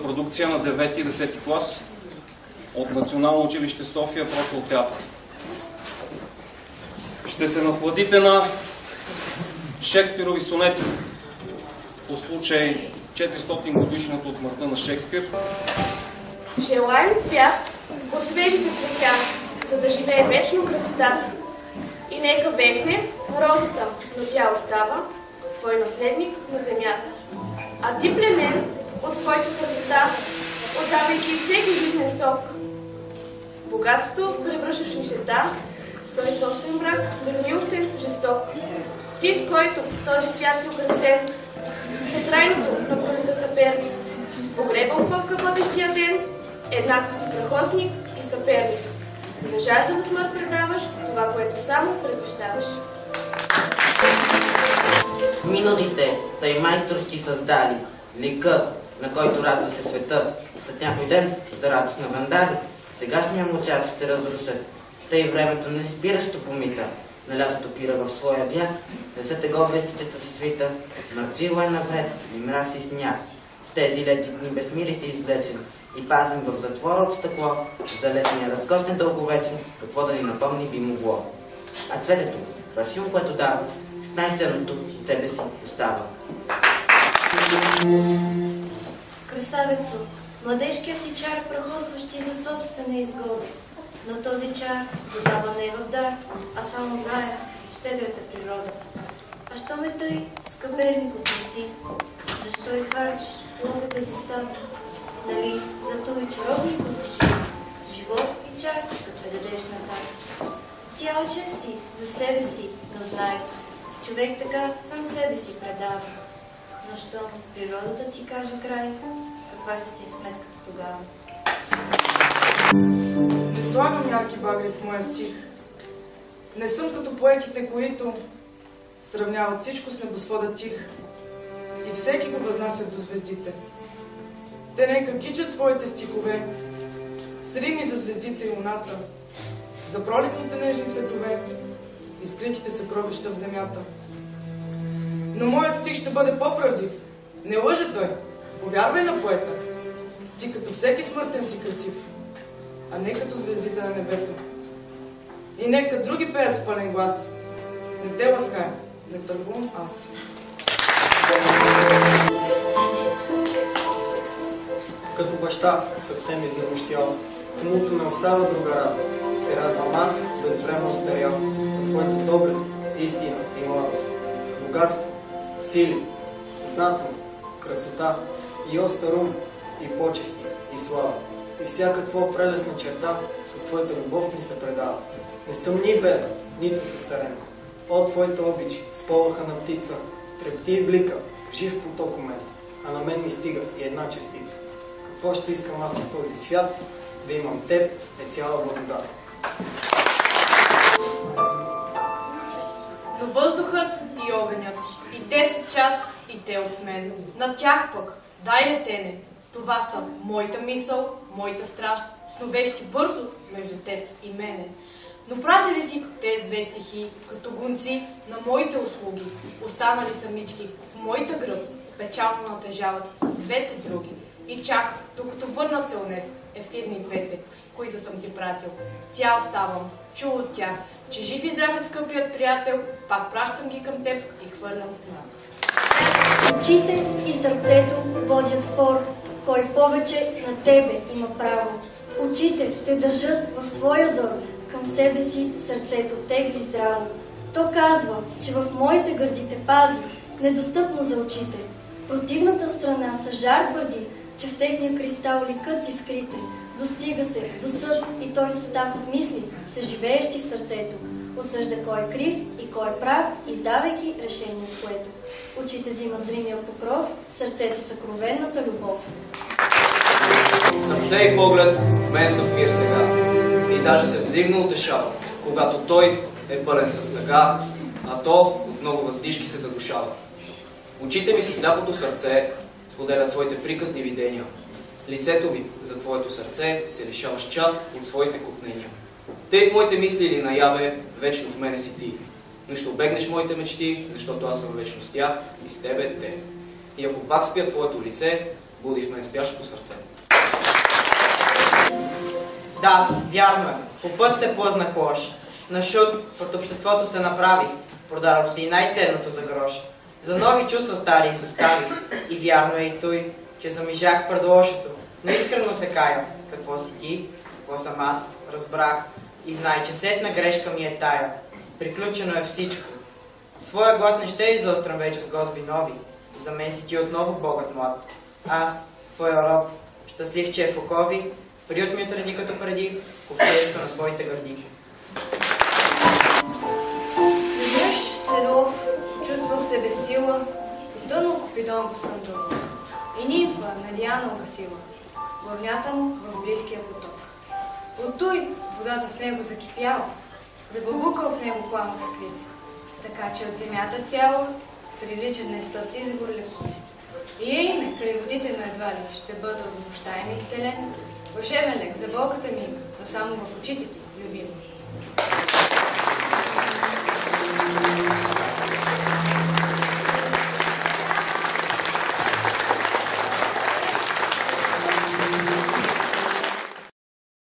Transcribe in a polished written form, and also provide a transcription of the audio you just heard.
продукция на 9 и 10 клас от Национално училище София, профил театър. Ще се насладите на Шекспирови сонети по случай 400 годишната от смъртта на Шекспир. Желаем цвят от свежите цветя, за да живее вечно красотата. И нека вехне розата, но тя остава свой наследник на земята. А ти, пленен от своята красота, отдавайки всеки жизнен сок, богатството превръщаш в нищета, свой собствен брак, безмилостен, жесток. Ти, с който този свят си украсен, с нетрайното на пролета съперник, погребал в пъпка бъдещия ден, еднакво си прахосник и съперник. За жажда за смърт предаваш това, което само предвещаваш. Минутите тъй майсторски създали лика, на който радва се света. След някой ден, за радост на вандали, сегашния му чар ще разрушат. Тъй времето не спиращо помита, на лятото пира в своя бяг, несете го вестичета си свита, мъртвило е навред, и мраз и сняг. В тези лети дни без мири си извлечен и пазим в затвора от стъкло, за летния разкошен дълговечен, какво да ни напомни би могло. А цветето, парфюм, което дава, с най-ценното от себе си остава. Красавецо, младежкия си чар прахосващи за собствена изгода, но този чар додава не в дар, а само зая, щедрата природа. А що ме тъй, скъперникът не си, защо и харчиш плода без остатък? Нали, зато и чаровнико си жив, живот и чар, като я дадеш на тая. Тя учен си, за себе си, но знай, човек така сам себе си предава. Но що природата ти каже край, каква ще ти е сметката тогава? Не слагам ярки багри в моя стих. Не съм като поетите, които сравняват всичко с небосвода тих и всеки го възнасят до звездите. Те нека кичат своите стихове с рими за звездите и луната, за пролетните нежни светове и скритите съкровища в земята. Но моят стих ще бъде по-правдив. Не лъже той. Повярвай на поета. Ти като всеки смъртен си красив, а не като звездите на небето. И нека други пеят с пълен глас. Не те лаская, не търгувам аз. Като баща, съвсем изнемощял, комуто не остава друга радост. Се радвам аз, безвременно остарял, на твоята доблест, истина и младост. Богатство, сили, знатност, красота и остър ум, и почести, и слава. И всяка твоя прелесна черта с твоята любов ни се предава. Не съм ни беден, нито състарен. От твоята обич, с полъха на птица, трепти и блика, жив поток у мен, а на мен ми стига и една частица. Какво ще искам аз от този свят? Да имам теб е цяла благодат. Но въздухът и огънят, и те са част, и те от мен. На тях пък дай летене. Това са моята мисъл, моята страст, сновещи бързо между теб и мене. Но пратя ли ти тези две стихи, като гонци на моите услуги, останали самички в моята гръб, печално натежават двете други. И чак, докато върнат се унес, ефирни двете, които съм ти пратил. Цял ставам, чул от тях, че жив и здраве скъпият приятел, пак пращам ги към теб и хвърлям в мрак. Очите и сърцето водят спор, кой повече на тебе има право. Очите те държат в своя зор, към себе си сърцето тегли здраво. То казва, че в моите гърди те пази, недостъпно за очите. Противната страна с жар твърди, че в техния кристал ликът изкрите. Достига се до съд и той състав от мисли, съживеещи в сърцето. Отсъжда кой е крив и кой е прав, издавайки решение с което. Очите взимат зримия покров, сърцето съкровенната любов. Сърце и поглед в мен са в мир сега и даже се взаимно утешава, когато той е пълен с тъга, а то от много въздишки се задушава. Очите ми си сляпото сърце споделят своите приказни видения. Лицето ми за твоето сърце се лишава с част от своите купнения. Те в моите мисли или наяве, вечно в мене си ти. Но ще обегнеш моите мечти, защото аз съм вечно с тях и с тебе те. И ако пак спя твоето лице, буди в мен спящото сърце. Да, вярно е. По път се плъзнах лош. На шут пред обществото се направих. Продадох си и най-ценното за грош. За нови чувства стари изоставих. И вярно е и той, че замижах пред лошото. Но искрено се кая. Какво си ти? Какво съм аз? Разбрах. И знай, че сетна грешка ми е тая. Приключено е всичко. Своя глас не ще изострям вече с госби нови. За мен си ти отново богът млад. Аз, твоя роб, щастлив, че е в окови, приют ми отреди като преди, ковчещо на своите гърди. Веднъж след лов чувствал себе сила, потънал Купидон по съндъл. И нимфа надяна угасила главнята му в близкия поток. От той водата в него закипяла, забълбукал в него пламък скрит, така че от земята цяла привлича днес този извор леко. И е име край водите, но едва ли ще бъда от нощта им изцелен, вълшебен лек за болката ми, но само в очите ти, любима.